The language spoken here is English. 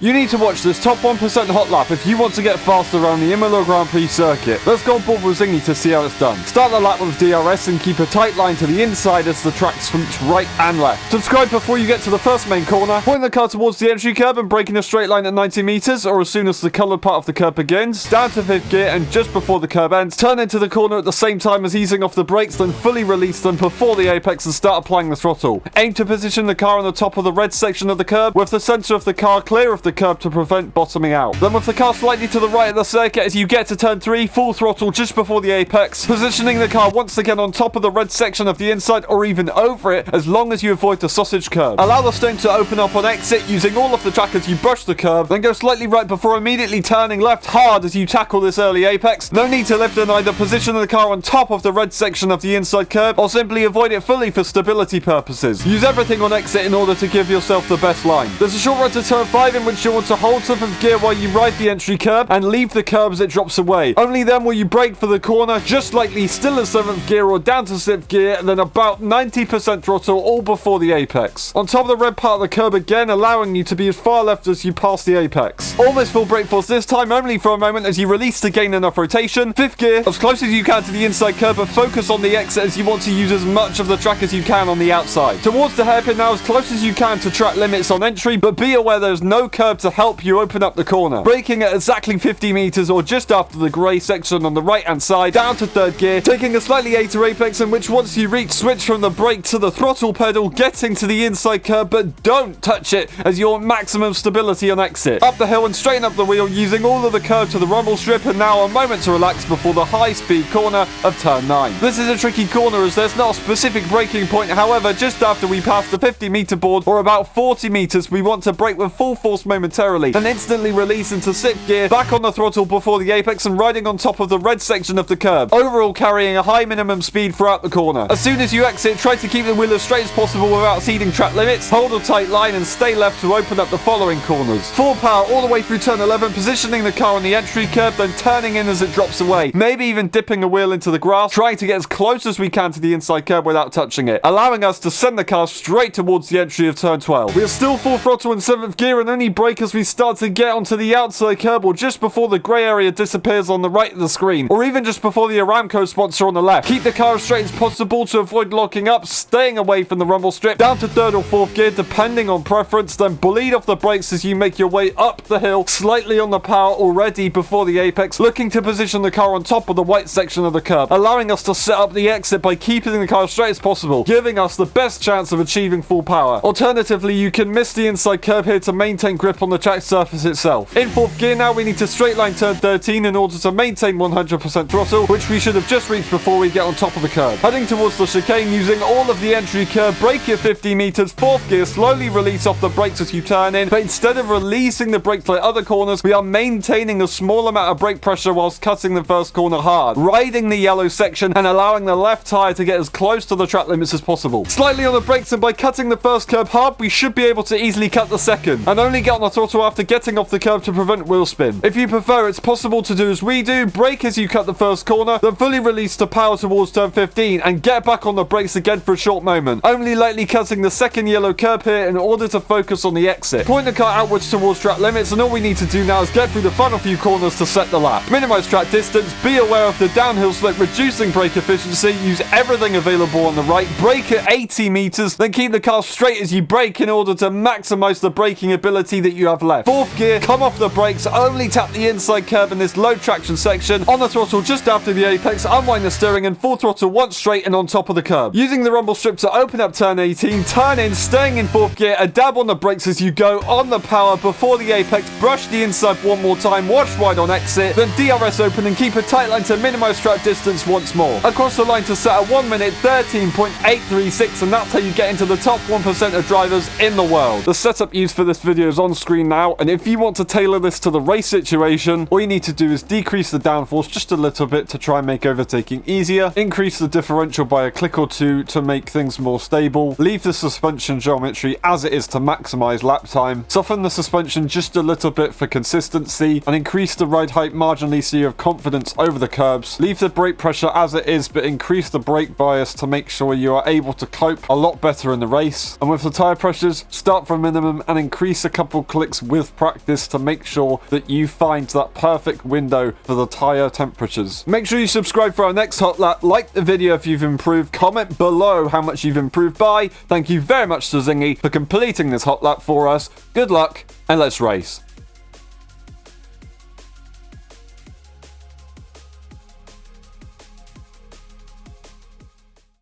You need to watch this top 1% hot lap if you want to get fast around the Imola Grand Prix circuit. Let's go on board with Zingy to see how it's done. Start the lap with DRS and keep a tight line to the inside as the track swoops right and left. Subscribe before you get to the first main corner. Point the car towards the entry curb and brake in a straight line at 90 meters, or as soon as the coloured part of the curb begins. Down to 5th gear, and just before the curb ends, turn into the corner at the same time as easing off the brakes, then fully release them before the apex and start applying the throttle. Aim to position the car on the top of the red section of the curb, with the centre of the car clear of the curb to prevent bottoming out. Then with the car slightly to the right of the circuit as you get to turn 3, full throttle just before the apex, positioning the car once again on top of the red section of the inside or even over it, as long as you avoid the sausage curb. Allow the stone to open up on exit using all of the track as you brush the curb, then go slightly right before immediately turning left hard as you tackle this early apex. No need to lift and either position the car on top of the red section of the inside curb or simply avoid it fully for stability purposes. Use everything on exit in order to give yourself the best line. There's a short run to turn 5 in which you want to hold 7th gear while you ride the entry curb and leave the curb as it drops away. Only then will you brake for the corner, just lightly still at 7th gear or down to 6th gear, and then about 90% throttle all before the apex. On top of the red part of the curb again, allowing you to be as far left as you pass the apex. Almost full brake force this time, only for a moment as you release to gain enough rotation. 5th gear, as close as you can to the inside curb, but focus on the exit as you want to use as much of the track as you can on the outside. Towards the hairpin now, as close as you can to track limits on entry, but be aware there's no curb to help you open up the corner. Braking at exactly 50 meters or just after the grey section on the right hand side, down to 3rd gear, taking a slightly later apex in which once you reach, switch from the brake to the throttle pedal, getting to the inside curb, but don't touch it as you want maximum stability on exit. Up the hill and straighten up the wheel using all of the curb to the rumble strip, and now a moment to relax before the high speed corner of turn 9. This is a tricky corner as there's not a specific braking point, however just after we pass the 50 meter board or about 40 meters we want to brake with full force momentarily, then instantly release into 6th gear, back on the throttle before the apex and riding on top of the red section of the curb, overall carrying a high minimum speed throughout the corner. As soon as you exit, try to keep the wheel as straight as possible without exceeding track limits, hold a tight line and stay left to open up the following corners. Full power all the way through turn 11, positioning the car on the entry curb, then turning in as it drops away, maybe even dipping a wheel into the grass, trying to get as close as we can to the inside curb without touching it, allowing us to send the car straight towards the entry of turn 12. We are still full throttle in 7th gear and only brake as we start to get onto the outside curb or just before the grey area disappears on the right of the screen, or even just before the Aramco spots are on the left. Keep the car as straight as possible to avoid locking up, staying away from the rumble strip, down to 3rd or 4th gear depending on preference, then bleed off the brakes as you make your way up the hill, slightly on the power already before the apex, looking to position the car on top of the white section of the curb, allowing us to set up the exit by keeping the car as straight as possible, giving us the best chance of achieving full power. Alternatively, you can miss the inside curb here to maintain grip on the track surface itself. In 4th gear now, we need to straight line turn 13 in order to maintain 100% throttle, which we should have just reached before we get on top of the curb. Heading towards the chicane using all of the entry curb, brake at 50 meters, 4th gear, slowly release off the brakes as you turn in, but instead of releasing the brakes like other corners, we are maintaining a small amount of brake pressure whilst cutting the first corner hard, riding the yellow section and allowing the left tyre to get as close to the track limits as possible. Slightly on the brakes, and by cutting the first curb hard, we should be able to easily cut the second, and only get on the throttle after getting off the curb to prevent wheel spin. If you prefer, it's possible to do as we do, brake as you cut the first corner, then fully release to power towards turn 15 and get back on the brakes again for a short moment, only lightly cutting the second yellow curb here in order to focus on the exit. Point the car outwards towards track limits, and all we need to do now is get through the final few corners to set the lap. Minimize track distance, be aware of the downhill slope, reducing brake efficiency, use everything available on the right, brake at 80 meters, then keep the car straight as you brake in order to maximize the braking ability that you have left. 4th gear, come off the brakes, only tap the inside curb in this low traction section, on the throttle just after the apex, unwind the steering and full throttle once straight and on top of the curb. Using the rumble strip to open up turn 18, turn in, staying in 4th gear, a dab on the brakes as you go, on the power before the apex, brush the inside one more time, watch wide on exit, then DRS open and keep a tight line to minimize track distance once more. Across the line to set a 1 minute 13.836, and that's how you get into the top 1% of drivers in the world. The setup used for this video is on screen now, and if you want to tailor this to the race situation, all you need to do is decrease the downforce just a little bit to try and make overtaking easier, increase the differential by a click or two to make things more stable, leave the suspension geometry as it is to maximize lap time, soften the suspension just a little bit for consistency, and increase the ride height marginally so you have confidence over the curbs, leave the brake pressure as it is but increase the brake bias to make sure you are able to cope a lot better in the race, and with the tyre pressures, start from minimum and increase a couple clicks with practice to make sure that you find that perfect window for the tire temperatures. Make sure you subscribe for our next hot lap, like the video if you've improved, comment below how much you've improved by. Thank you very much to Zingy for completing this hot lap for us. Good luck, and let's race.